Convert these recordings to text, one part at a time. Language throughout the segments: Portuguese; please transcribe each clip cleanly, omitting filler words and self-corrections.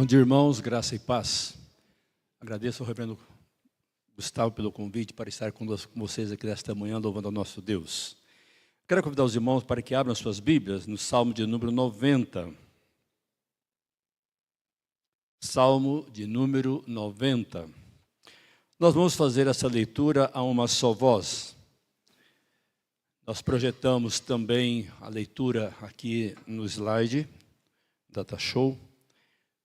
Bom dia, irmãos, graça e paz. Agradeço ao reverendo Gustavo pelo convite para estar conosco, com vocês aqui nesta manhã, louvando ao nosso Deus. Quero convidar os irmãos para que abram suas Bíblias no Salmo de número 90. Salmo de número 90. Nós vamos fazer essa leitura a uma só voz. Nós projetamos também a leitura aqui no slide, Data Show.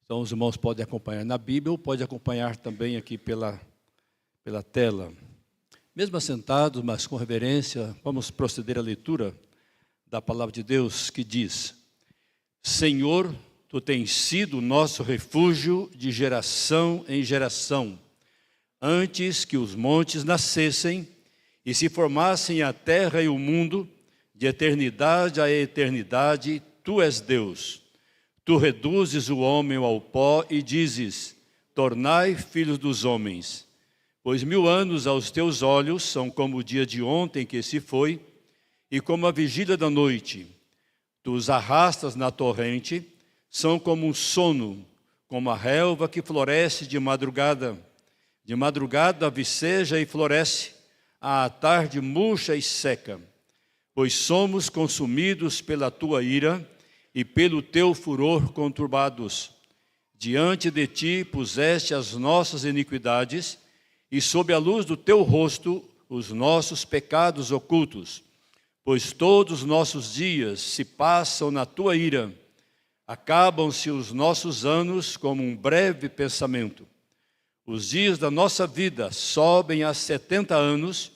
Então os irmãos podem acompanhar na Bíblia ou podem acompanhar também aqui pela tela. Mesmo assentados, mas com reverência, vamos proceder à leitura da palavra de Deus que diz: Senhor, Tu tens sido o nosso refúgio de geração em geração. Antes que os montes nascessem e se formassem a terra e o mundo, de eternidade a eternidade, Tu és Deus. Tu reduzes o homem ao pó e dizes: tornai filhos dos homens. Pois 1000 anos aos teus olhos são como o dia de ontem que se foi, e como a vigília da noite. Tu os arrastas na torrente, são como um sono, como a relva que floresce de madrugada. De madrugada viceja e floresce, à tarde murcha e seca. Pois somos consumidos pela tua ira, e pelo teu furor conturbados. Diante de ti puseste as nossas iniquidades, e sob a luz do teu rosto os nossos pecados ocultos. Pois todos os nossos dias se passam na tua ira, acabam-se os nossos anos como um breve pensamento. Os dias da nossa vida sobem a 70 anos,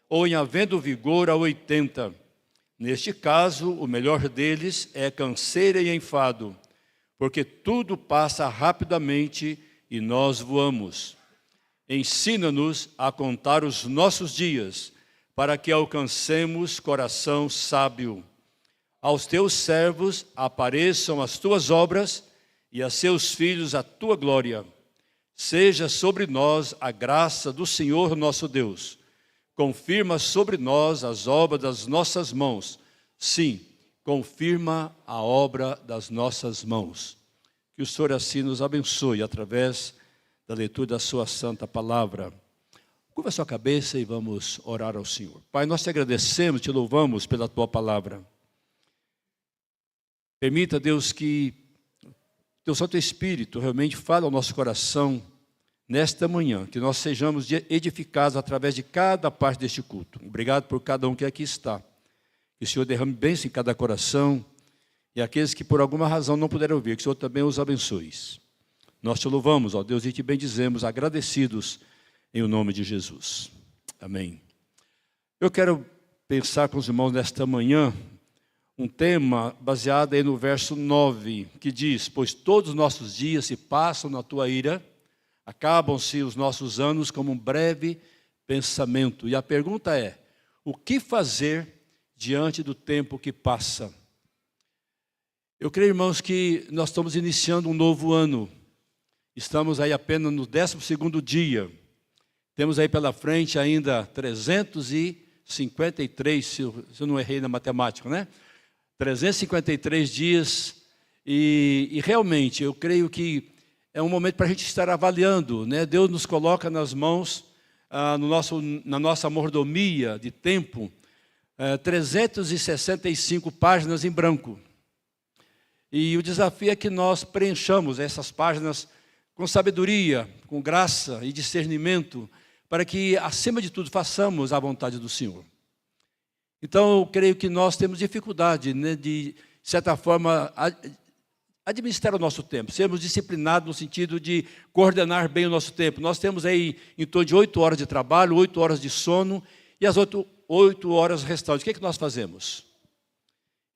ou em havendo vigor a 80. Neste caso, o melhor deles é canseira e enfado, porque tudo passa rapidamente e nós voamos. Ensina-nos a contar os nossos dias, para que alcancemos coração sábio. Aos teus servos apareçam as tuas obras, e a seus filhos a tua glória. Seja sobre nós a graça do Senhor nosso Deus. Confirma sobre nós as obras das nossas mãos. Sim, confirma a obra das nossas mãos. Que o Senhor assim nos abençoe através da leitura da sua santa palavra. Curva a sua cabeça e vamos orar ao Senhor. Pai, nós te agradecemos, te louvamos pela tua palavra. Permita, Deus, que teu Santo Espírito realmente fale ao nosso coração nesta manhã, que nós sejamos edificados através de cada parte deste culto. Obrigado por cada um que aqui está. Que o Senhor derrame bênção em cada coração, e aqueles que por alguma razão não puderam ouvir, que o Senhor também os abençoe. Nós te louvamos, ó Deus, e te bendizemos, agradecidos em o nome de Jesus. Amém. Eu quero pensar com os irmãos nesta manhã um tema baseado aí no verso 9, que diz: pois todos os nossos dias se passam na tua ira, acabam-se os nossos anos como um breve pensamento. E a pergunta é: o que fazer diante do tempo que passa? Eu creio, irmãos, que nós estamos iniciando um novo ano. Estamos aí apenas no 12º dia. Temos aí pela frente ainda 353, se eu não errei na matemática, né? 353 dias. E realmente, eu creio que é um momento para a gente estar avaliando, né? Deus nos coloca nas mãos, na nossa mordomia de tempo, 365 páginas em branco. E o desafio é que nós preenchamos essas páginas com sabedoria, com graça e discernimento, para que, acima de tudo, façamos a vontade do Senhor. Então, eu creio que nós temos dificuldade, né, de certa forma, administrar o nosso tempo, sermos disciplinados no sentido de coordenar bem o nosso tempo. Nós temos aí em torno de 8 horas de trabalho, 8 horas de sono, e as 8 horas restantes, o que é que nós fazemos?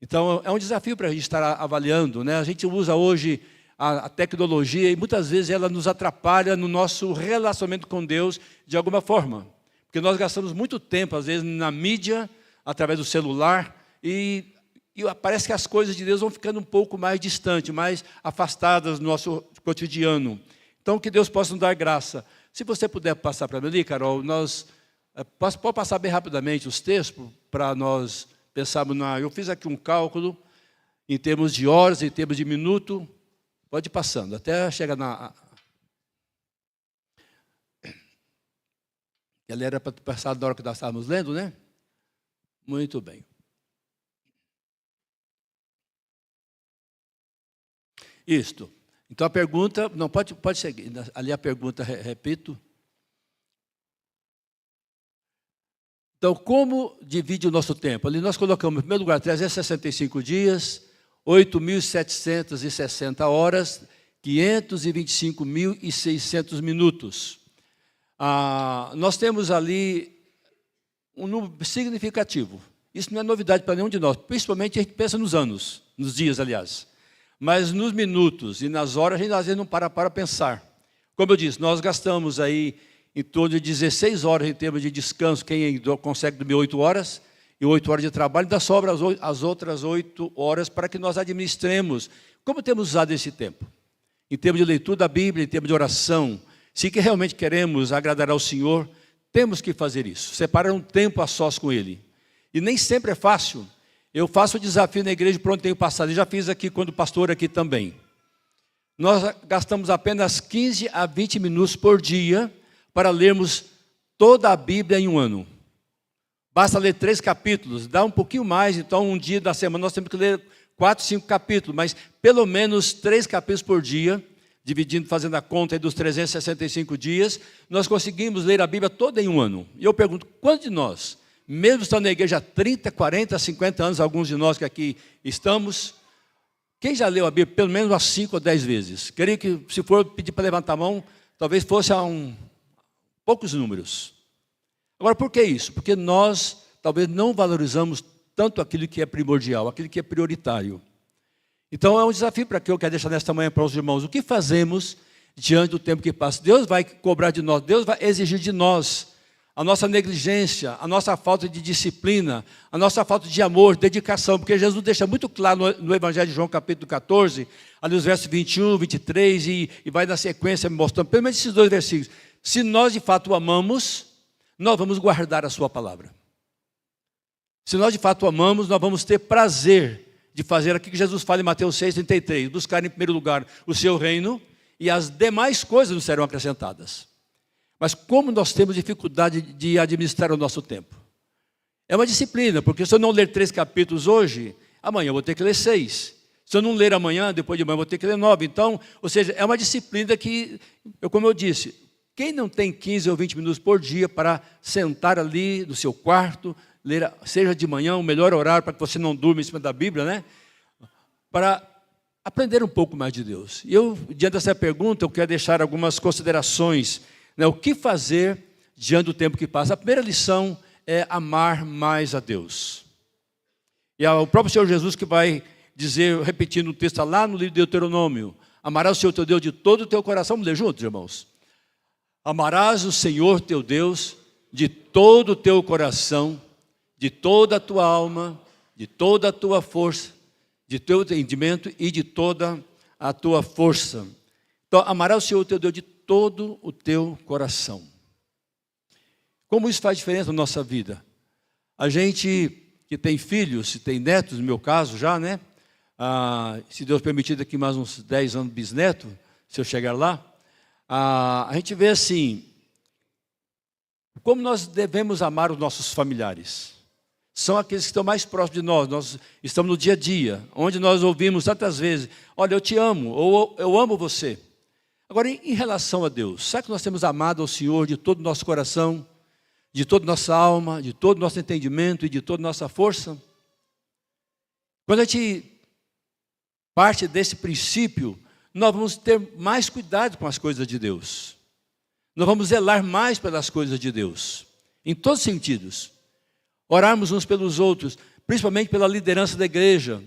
Então, é um desafio para a gente estar avaliando, né? A gente usa hoje a tecnologia e muitas vezes ela nos atrapalha no nosso relacionamento com Deus de alguma forma. Porque nós gastamos muito tempo, às vezes, na mídia, através do celular, e parece que as coisas de Deus vão ficando um pouco mais distantes, mais afastadas do nosso cotidiano. Então, que Deus possa nos dar graça. Se você puder passar para mim ali, Carol, pode passar bem rapidamente os textos para nós pensarmos eu fiz aqui um cálculo em termos de horas, em termos de minuto. Pode ir passando, até chegar na... Ela era para passar na hora que nós estávamos lendo, né? Muito bem. Isto. Então a pergunta, não pode seguir. Ali a pergunta, repito. Então, como divide o nosso tempo? Ali nós colocamos, em primeiro lugar, 365 dias, 8.760 horas, 525.600 minutos. Nós temos ali um número significativo. Isso não é novidade para nenhum de nós, principalmente a gente pensa nos anos, nos dias, aliás. Mas nos minutos e nas horas, a gente às vezes não para pensar. Como eu disse, nós gastamos aí em torno de 16 horas em termos de descanso, quem consegue dormir 8 horas, e 8 horas de trabalho, ainda sobra as outras 8 horas para que nós administremos. Como temos usado esse tempo? Em termos de leitura da Bíblia, em termos de oração, se que realmente queremos agradar ao Senhor, temos que fazer isso, separar um tempo a sós com Ele. E nem sempre é fácil. Eu faço o desafio na igreja por onde tenho passado, e já fiz aqui quando pastor aqui também. Nós gastamos apenas 15 a 20 minutos por dia para lermos toda a Bíblia em um ano. Basta ler 3 capítulos, dá um pouquinho mais, então um dia da semana nós temos que ler 4, 5 capítulos, mas pelo menos 3 capítulos por dia, dividindo, fazendo a conta aí dos 365 dias, nós conseguimos ler a Bíblia toda em um ano. E eu pergunto, quantos de nós, mesmo estando na igreja há 30, 40, 50 anos, alguns de nós que aqui estamos, quem já leu a Bíblia pelo menos umas 5 ou 10 vezes? Queria que, se for pedir para levantar a mão, talvez fosse a poucos números. Agora, por que isso? Porque nós talvez não valorizamos tanto aquilo que é primordial, aquilo que é prioritário. Então é um desafio para que eu quero deixar nesta manhã para os irmãos. O que fazemos diante do tempo que passa? Deus vai cobrar de nós, Deus vai exigir de nós a nossa negligência, a nossa falta de disciplina, a nossa falta de amor, dedicação, porque Jesus deixa muito claro no Evangelho de João, capítulo 14, ali os versos 21, 23, e vai na sequência mostrando, pelo menos esses 2 versículos. Se nós de fato o amamos, nós vamos guardar a sua palavra. Se nós de fato o amamos, nós vamos ter prazer de fazer aquilo que Jesus fala em Mateus 6,33, buscar em primeiro lugar o seu reino, e as demais coisas nos serão acrescentadas. Mas como nós temos dificuldade de administrar o nosso tempo? É uma disciplina, porque se eu não ler 3 capítulos hoje, amanhã eu vou ter que ler 6. Se eu não ler amanhã, depois de amanhã eu vou ter que ler 9. Então, ou seja, é uma disciplina que, como eu disse, quem não tem 15 ou 20 minutos por dia para sentar ali no seu quarto, ler, seja de manhã, o melhor horário para que você não durma em cima da Bíblia, né? Para aprender um pouco mais de Deus. E eu, diante dessa pergunta, eu quero deixar algumas considerações. O que fazer diante do tempo que passa? A primeira lição é amar mais a Deus. E é o próprio Senhor Jesus que vai dizer, repetindo o texto lá no livro de Deuteronômio: amarás o Senhor teu Deus de todo o teu coração. Vamos ler juntos, irmãos? Amarás o Senhor teu Deus de todo o teu coração, de toda a tua alma, de toda a tua força, de teu entendimento e de toda a tua força. Então, amarás o Senhor teu Deus de todo o teu coração. Como isso faz diferença na nossa vida? A gente que tem filhos, se tem netos, no meu caso já, né? Se Deus permitir, daqui mais uns 10 anos bisneto, se eu chegar lá, a gente vê assim, como nós devemos amar os nossos familiares. São aqueles que estão mais próximos de nós, nós estamos no dia a dia, onde nós ouvimos tantas vezes: olha, eu te amo, ou eu amo você. Agora, em relação a Deus, será que nós temos amado ao Senhor de todo o nosso coração, de toda a nossa alma, de todo o nosso entendimento e de toda a nossa força? Quando a gente parte desse princípio, nós vamos ter mais cuidado com as coisas de Deus. Nós vamos zelar mais pelas coisas de Deus, em todos os sentidos. Orarmos uns pelos outros, principalmente pela liderança da igreja.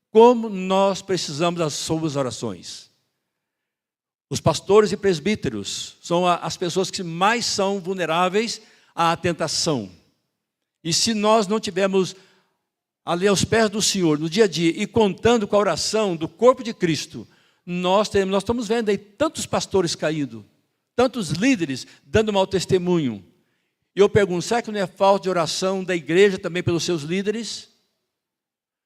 Como nós precisamos das suas orações. Os pastores e presbíteros são as pessoas que mais são vulneráveis à tentação. E se nós não tivermos ali aos pés do Senhor, no dia a dia, e contando com a oração do corpo de Cristo, nós estamos vendo aí tantos pastores caindo, tantos líderes dando mau testemunho. E eu pergunto, será que não é falta de oração da igreja também pelos seus líderes?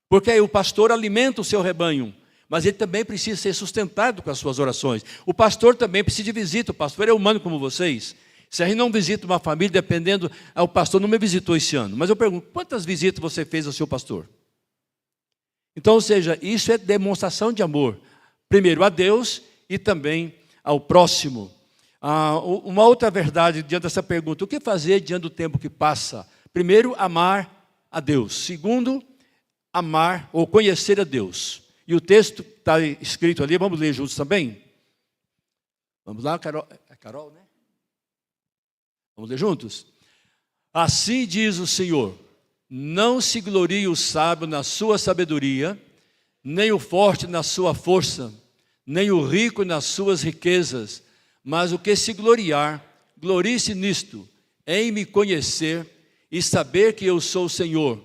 Porque aí o pastor alimenta o seu rebanho, mas ele também precisa ser sustentado com as suas orações. O pastor também precisa de visita, o pastor é humano como vocês. Se a gente não visita uma família, dependendo, o pastor não me visitou esse ano, mas eu pergunto, quantas visitas você fez ao seu pastor? Então, ou seja, isso é demonstração de amor, primeiro a Deus e também ao próximo. Uma outra verdade diante dessa pergunta, o que fazer diante do tempo que passa? Primeiro, amar a Deus. Segundo, amar ou conhecer a Deus. E o texto está escrito ali, vamos ler juntos também? Vamos lá, Carol, Carol, né? Vamos ler juntos? Assim diz o Senhor, não se glorie o sábio na sua sabedoria, nem o forte na sua força, nem o rico nas suas riquezas, mas o que se gloriar, glorie-se nisto, em me conhecer e saber que eu sou o Senhor,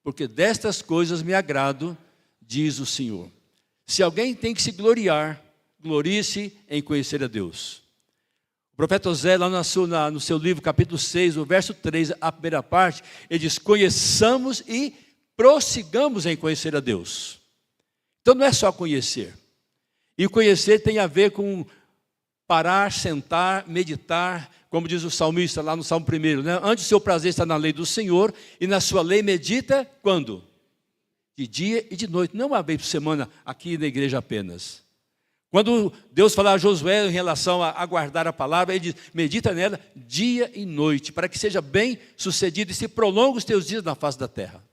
porque destas coisas me agrado, diz o Senhor. Se alguém tem que se gloriar, glorie-se em conhecer a Deus. O profeta Osé, lá no seu livro, capítulo 6, o verso 3, a primeira parte, ele diz, conheçamos e prossigamos em conhecer a Deus. Então não é só conhecer. E conhecer tem a ver com parar, sentar, meditar, como diz o salmista lá no Salmo 1, né? Antes o seu prazer está na lei do Senhor, e na sua lei medita, quando? De dia e de noite, não uma vez por semana aqui na igreja apenas. Quando Deus fala a Josué em relação a guardar a palavra, ele diz, medita nela dia e noite, para que seja bem sucedido e se prolongue os teus dias na face da terra.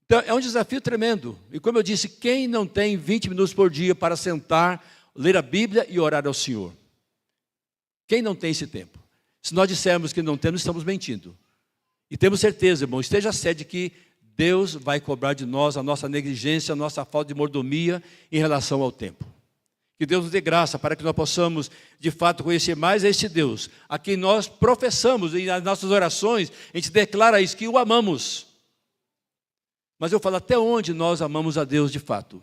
Então é um desafio tremendo, e como eu disse, quem não tem 20 minutos por dia para sentar, ler a Bíblia e orar ao Senhor? Quem não tem esse tempo? Se nós dissermos que não temos, estamos mentindo. E temos certeza, irmão, esteja certo que Deus vai cobrar de nós a nossa negligência, a nossa falta de mordomia em relação ao tempo. Que Deus nos dê graça para que nós possamos, de fato, conhecer mais a esse Deus, a quem nós professamos, e nas nossas orações, a gente declara isso, que o amamos. Mas eu falo, até onde nós amamos a Deus de fato?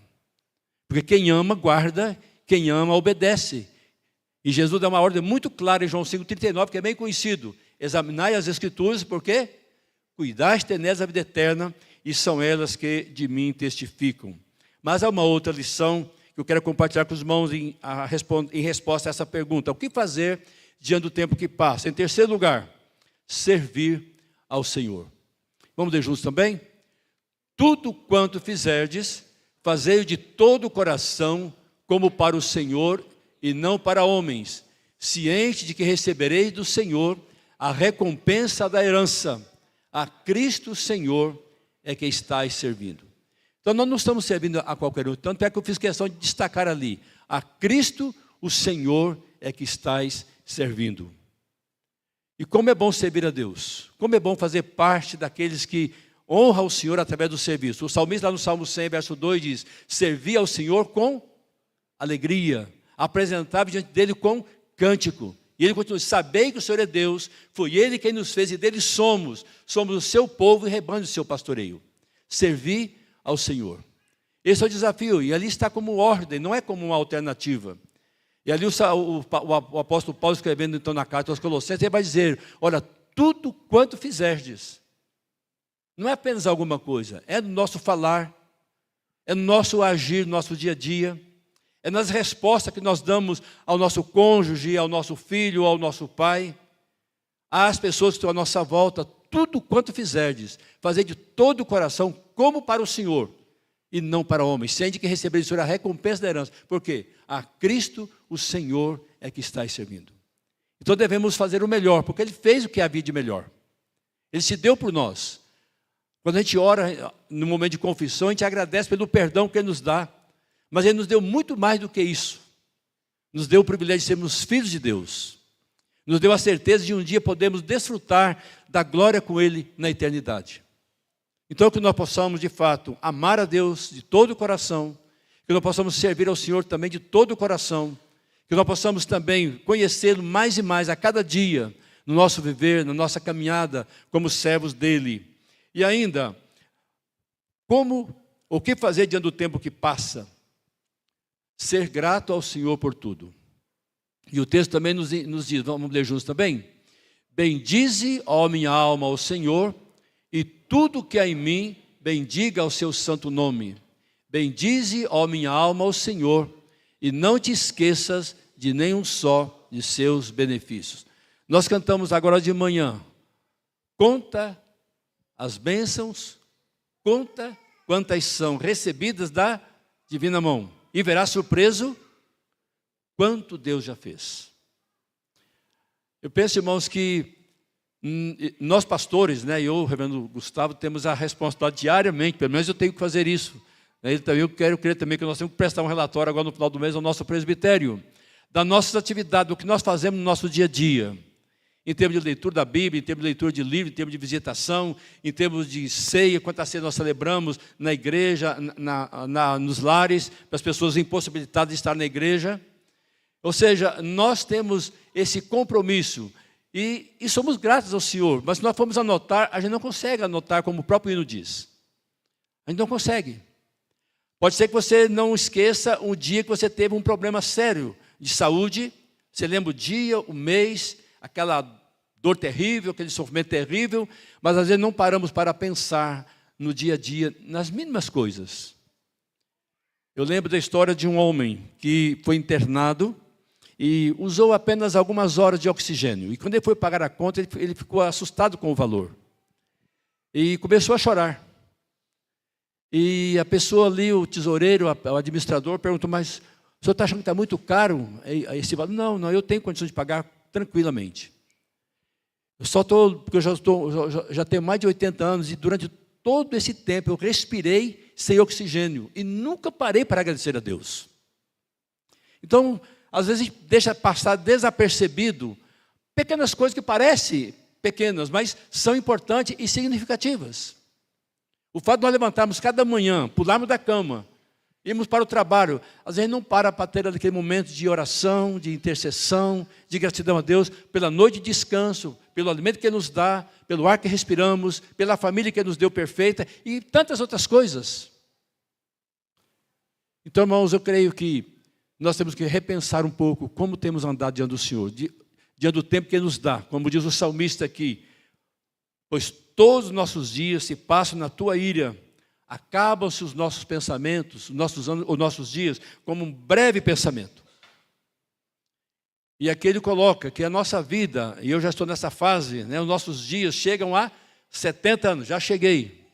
Porque quem ama, guarda, quem ama, obedece. E Jesus dá uma ordem muito clara em João 5,39, que é bem conhecido. Examinai as Escrituras, porque cuidaste nelas a vida eterna, e são elas que de mim testificam. Mas há uma outra lição que eu quero compartilhar com os irmãos em resposta a essa pergunta. O que fazer diante do tempo que passa? Em terceiro lugar, servir ao Senhor. Vamos ler juntos também? Tudo quanto fizerdes, fazei-o de todo o coração, como para o Senhor e não para homens, ciente de que recebereis do Senhor a recompensa da herança. A Cristo Senhor é que estáis servindo. Então nós não estamos servindo a qualquer um, tanto é que eu fiz questão de destacar ali, a Cristo o Senhor é que estáis servindo. E como é bom servir a Deus, como é bom fazer parte daqueles que honram o Senhor através do serviço. O salmista lá no Salmo 100, verso 2 diz, servir ao Senhor com alegria, apresentar diante dele com cântico. E ele continua, sabei que o Senhor é Deus, foi Ele quem nos fez e dele somos o seu povo e rebanho do seu pastoreio. Servir ao Senhor. Esse é o desafio, e ali está como ordem, não é como uma alternativa. E ali o apóstolo Paulo escrevendo então na carta aos Colossenses, ele vai dizer, olha, tudo quanto fizerdes, não é apenas alguma coisa, é no nosso falar, é no nosso agir, no nosso dia a dia, é nas respostas que nós damos ao nosso cônjuge, ao nosso filho, ao nosso pai, às pessoas que estão à nossa volta, tudo quanto fizerdes, fazei de todo o coração, como para o Senhor, e não para homens, sendo que recebereis do Senhor a recompensa da herança. Por quê? A Cristo, o Senhor, é que estáis servindo. Então devemos fazer o melhor, porque Ele fez o que havia de melhor. Ele se deu por nós. Quando a gente ora, no momento de confissão, a gente agradece pelo perdão que Ele nos dá. Mas Ele nos deu muito mais do que isso. Nos deu o privilégio de sermos filhos de Deus. Nos deu a certeza de um dia podermos desfrutar da glória com Ele na eternidade. Então que nós possamos de fato amar a Deus de todo o coração, que nós possamos servir ao Senhor também de todo o coração, que nós possamos também conhecê-lo mais e mais a cada dia, no nosso viver, na nossa caminhada como servos dEle. E ainda, o que fazer diante do tempo que passa? Ser grato ao Senhor por tudo. E o texto também nos diz, vamos ler juntos também? Bendize, ó minha alma, ao Senhor, e tudo que há em mim, bendiga ao seu santo nome. bendize, ó minha alma, ao Senhor, e não te esqueças de nenhum só de seus benefícios. Nós cantamos agora de manhã, conta as bênçãos, conta quantas são recebidas da divina mão, e verás surpreso quanto Deus já fez. Eu penso, irmãos, que nós pastores, né, eu, o reverendo Gustavo, temos a responsabilidade diariamente, pelo menos eu tenho que fazer isso. Eu quero crer também que nós temos que prestar um relatório agora no final do mês ao nosso presbitério, das nossas atividades, do que nós fazemos no nosso dia a dia, em termos de leitura da Bíblia, em termos de leitura de livro, em termos de visitação, em termos de ceia, quantas ceias nós celebramos na igreja, nos lares, para as pessoas impossibilitadas de estar na igreja. Ou seja, nós temos esse compromisso e somos gratos ao Senhor, mas se nós formos anotar, a gente não consegue anotar como o próprio hino diz. A gente não consegue. Pode ser que você não esqueça um dia que você teve um problema sério de saúde, você lembra o dia, o mês, aquela dor terrível, aquele sofrimento terrível, mas às vezes não paramos para pensar no dia a dia, nas mínimas coisas. Eu lembro da história de um homem que foi internado e usou apenas algumas horas de oxigênio. E quando ele foi pagar a conta, ele ficou assustado com o valor. E começou a chorar. E a pessoa ali, o tesoureiro, o administrador, perguntou, mas o senhor está achando que está muito caro esse valor? Não, eu tenho condições de pagar tranquilamente. Eu só estou, porque eu já tenho mais de 80 anos e durante todo esse tempo eu respirei sem oxigênio e nunca parei para agradecer a Deus. Então, às vezes deixa passar desapercebido pequenas coisas que parecem pequenas, mas são importantes e significativas. O fato de nós levantarmos cada manhã, pularmos da cama, irmos para o trabalho, às vezes não para ter aquele momento de oração, de intercessão, de gratidão a Deus, pela noite de descanso, pelo alimento que Ele nos dá, pelo ar que respiramos, pela família que Ele nos deu perfeita e tantas outras coisas. Então, irmãos, eu creio que nós temos que repensar um pouco como temos andado diante do Senhor, diante do tempo que Ele nos dá, como diz o salmista aqui, pois todos os nossos dias se passam na Tua ira, acabam-se os nossos pensamentos, os nossos dias, como um breve pensamento. E aqui ele coloca que a nossa vida, e eu já estou nessa fase, né, os nossos dias chegam a 70 anos, já cheguei.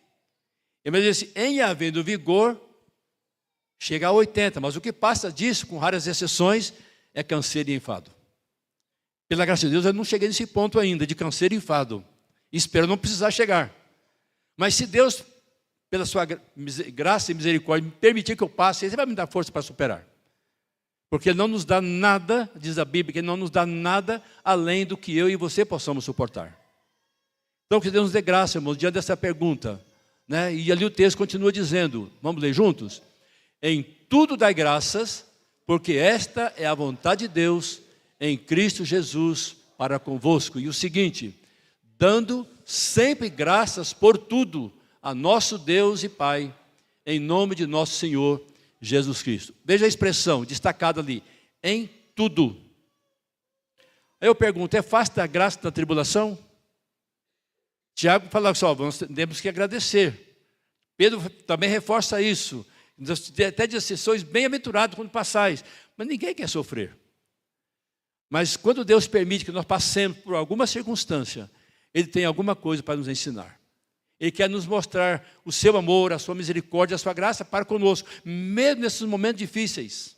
E ele diz, em havendo vigor, chega a 80, mas o que passa disso, com raras exceções, é canseiro e enfado. Pela graça de Deus, eu não cheguei nesse ponto ainda, de canseiro e enfado. Espero não precisar chegar. Mas se Deus, pela sua graça e misericórdia, me permitir que eu passe, Ele vai me dar força para superar. Porque Ele não nos dá nada, diz a Bíblia, que Ele não nos dá nada além do que eu e você possamos suportar. Então, que Deus nos dê graça, irmãos, diante dessa pergunta. Né? E ali o texto continua dizendo, vamos ler juntos? Em tudo dai graças, porque esta é a vontade de Deus em Cristo Jesus para convosco. E o seguinte, dando sempre graças por tudo a nosso Deus e Pai, em nome de nosso Senhor Jesus Cristo. Veja a expressão destacada ali, em tudo. Aí eu pergunto, é fácil dar graça na tribulação? Tiago fala só, nós temos que agradecer. Pedro também reforça isso. Até diz assim, sois bem-aventurados quando passais. Mas ninguém quer sofrer. Mas quando Deus permite que nós passemos por alguma circunstância, Ele tem alguma coisa para nos ensinar. Ele quer nos mostrar o seu amor, a sua misericórdia, a sua graça para conosco, mesmo nesses momentos difíceis.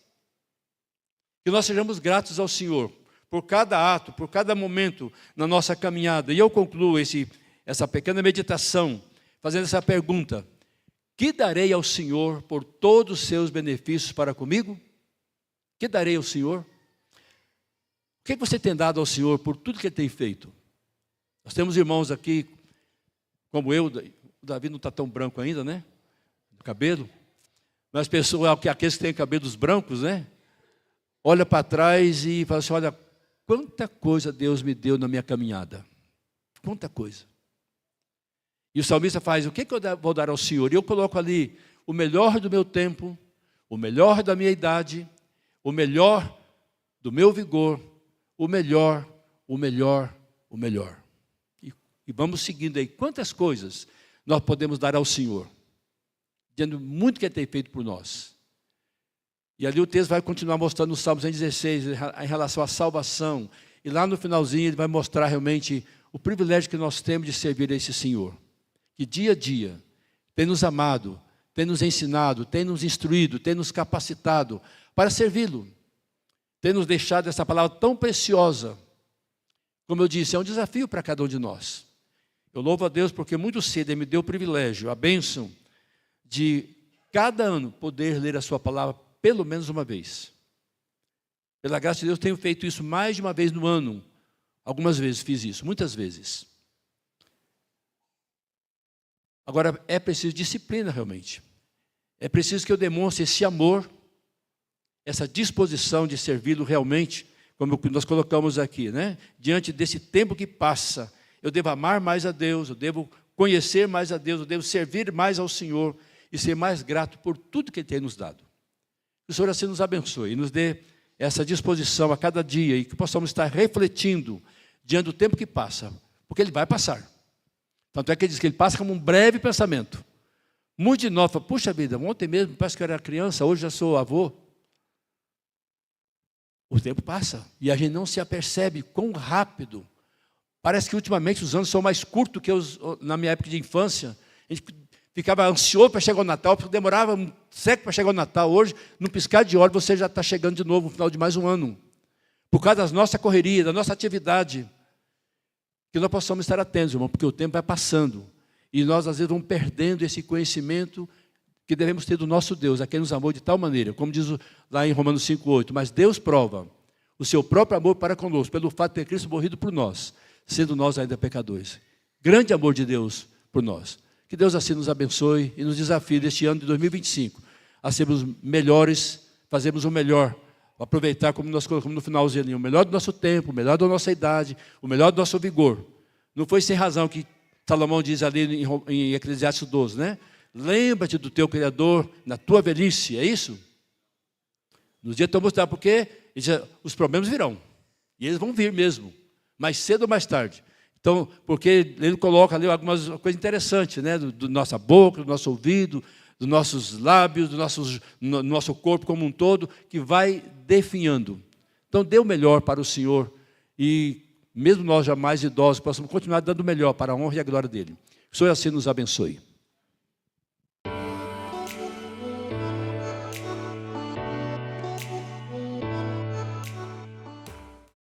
Que nós sejamos gratos ao Senhor por cada ato, por cada momento na nossa caminhada. E eu concluo essa pequena meditação fazendo essa pergunta: que darei ao Senhor por todos os seus benefícios para comigo? Que darei ao Senhor? O que você tem dado ao Senhor por tudo que Ele tem feito? Nós temos irmãos aqui, como eu, o Davi não está tão branco ainda, né? O cabelo. Mas pessoas, aqueles que têm cabelos brancos, né? Olha para trás e fala assim, olha, quanta coisa Deus me deu na minha caminhada. Quanta coisa. E o salmista faz, o que eu vou dar ao Senhor? E eu coloco ali o melhor do meu tempo, o melhor da minha idade, o melhor do meu vigor, o melhor, o melhor, o melhor. E vamos seguindo aí. Quantas coisas nós podemos dar ao Senhor? dizendo muito que Ele tem feito por nós. E ali o texto vai continuar mostrando no Salmo 116, em relação à salvação. E lá no finalzinho ele vai mostrar realmente o privilégio que nós temos de servir a esse Senhor. Que dia a dia tem nos amado, tem nos ensinado, tem nos instruído, tem nos capacitado para servi-lo. Tem nos deixado essa palavra tão preciosa. Como eu disse, é um desafio para cada um de nós. Eu louvo a Deus porque muito cedo Ele me deu o privilégio, a bênção, de cada ano poder ler a sua palavra pelo menos uma vez. Pela graça de Deus, tenho feito isso mais de uma vez no ano. Algumas vezes fiz isso, muitas vezes. Agora, é preciso disciplina realmente. É preciso que eu demonstre esse amor, essa disposição de servi-lo realmente, como nós colocamos aqui, né? Diante desse tempo que passa, eu devo amar mais a Deus, eu devo conhecer mais a Deus, eu devo servir mais ao Senhor e ser mais grato por tudo que Ele tem nos dado. Que o Senhor assim nos abençoe e nos dê essa disposição a cada dia e que possamos estar refletindo diante do tempo que passa, porque ele vai passar. Tanto é que ele diz que ele passa como um breve pensamento. Muito de nós falam, puxa vida, ontem mesmo parece que eu era criança, hoje já sou avô. O tempo passa e a gente não se apercebe quão rápido. Parece que ultimamente os anos são mais curtos que na minha época de infância. A gente ficava ansioso para chegar o Natal, porque demorava um século para chegar o Natal. Hoje, num piscar de olhos, você já está chegando de novo no final de mais um ano. Por causa da nossa correria, da nossa atividade. Que nós possamos estar atentos, irmão, porque o tempo vai passando. E nós, às vezes, vamos perdendo esse conhecimento que devemos ter do nosso Deus, a quem nos amou de tal maneira, como diz lá em Romanos 5,8. Mas Deus prova o seu próprio amor para conosco, pelo fato de ter Cristo morrido por nós, sendo nós ainda pecadores. Grande amor de Deus por nós. Que Deus assim nos abençoe e nos desafie neste ano de 2025 a sermos melhores, fazermos o melhor, aproveitar, como nós colocamos no finalzinho ali, o melhor do nosso tempo, o melhor da nossa idade, o melhor do nosso vigor. Não foi sem razão que Salomão diz ali em Eclesiastes 12, né? Lembra-te do teu Criador na tua velhice, é isso? Nos dias que eu mostrar, porque os problemas virão, e eles vão vir mesmo, mais cedo ou mais tarde. Então, porque ele coloca ali algumas coisas interessantes, né? Do nossa boca, do nosso ouvido, dos nossos lábios, do nosso corpo como um todo, que vai definhando. Então, dê o melhor para o Senhor e, mesmo nós já mais idosos, possamos continuar dando o melhor para a honra e a glória dele. Que o Senhor assim nos abençoe.